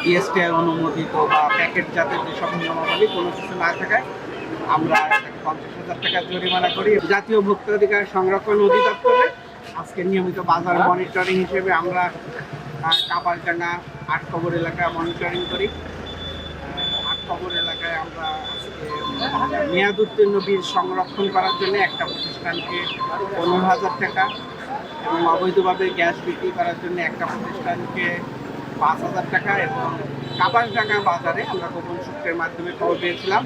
BSTI অনুমোদিত বা packet জাতের যেসব নিয়মাবলী কোনো কিছু না থাকায় আমরা তাকে 50,000 টাকা জরিমানা করি। জাতীয় ভোক্তাধিকার সংরক্ষণ অধিদপ্তরে আজকে নিয়মিত বাজার মনিটরিং হিসেবে আমরা কাপারডাঙ্গা ৮ কবর এলাকায় মনিটরিং করি। ৮ কবর এলাকায় আমরা আজকে মেয়াদ উত্তীর্ণ বীজ সংরক্ষণ করার জন্য একটা প্রতিষ্ঠানকে 15,000 টাকা এবং অবৈধভাবে গ্যাস বিক্রি করার জন্য একটা প্রতিষ্ঠানকে 5,000 টাকা এবং কাপারডাঙ্গা বাজারে আমরা গোপন সূত্রের মাধ্যমে খবর পেয়েছিলাম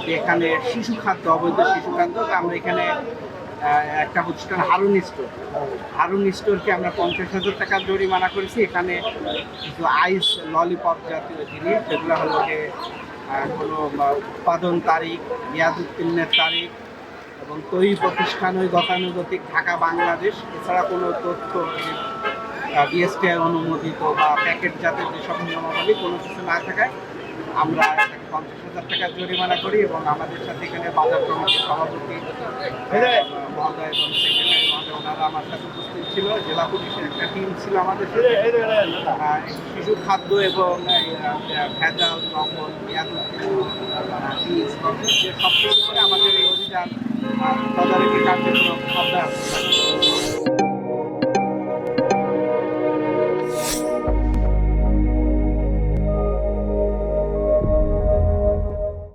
যে এখানে শিশু খাদ্য, অবৈধ শিশু খাদ্য, আমরা এখানে একটা প্রতিষ্ঠান হারুন স্টোরকে আমরা 50,000 টাকা জরিমানা করেছি। এখানে কিছু আইস ললিপপ জাতীয় জিনিস, যেগুলো হলো যে কোনো উৎপাদন তারিখ, মেয়াদ উত্তীর্ণের তারিখ এবং তৈরি প্রতিষ্ঠান ওই গতানুগতিক ঢাকা বাংলাদেশ, এছাড়া কোনো তথ্য বিএসটিআই অনুমোদিত বা প্যাকেট জাতের যেসব নিয়মাবলী কোনো কিছু না থাকায় আমরা তাকে 50,000 টাকা জরিমানা করি এবং আমাদের সাথে এখানে বাজার কমিটির সভাপতি মহোদয় এবং সেক্রেটারি মহোদয় ওনারা আমার সাথে উপস্থিত ছিল। জেলা পুলিশের একটা টিম ছিল আমাদের সাথে। শিশু খাদ্য এবং ভেজাল, নকল, মেয়াদ উত্তীর্ণ বীজ সব কিছু করে আমাদের এই অভিযান তদারকি কার্যক্রম অব্যাহত।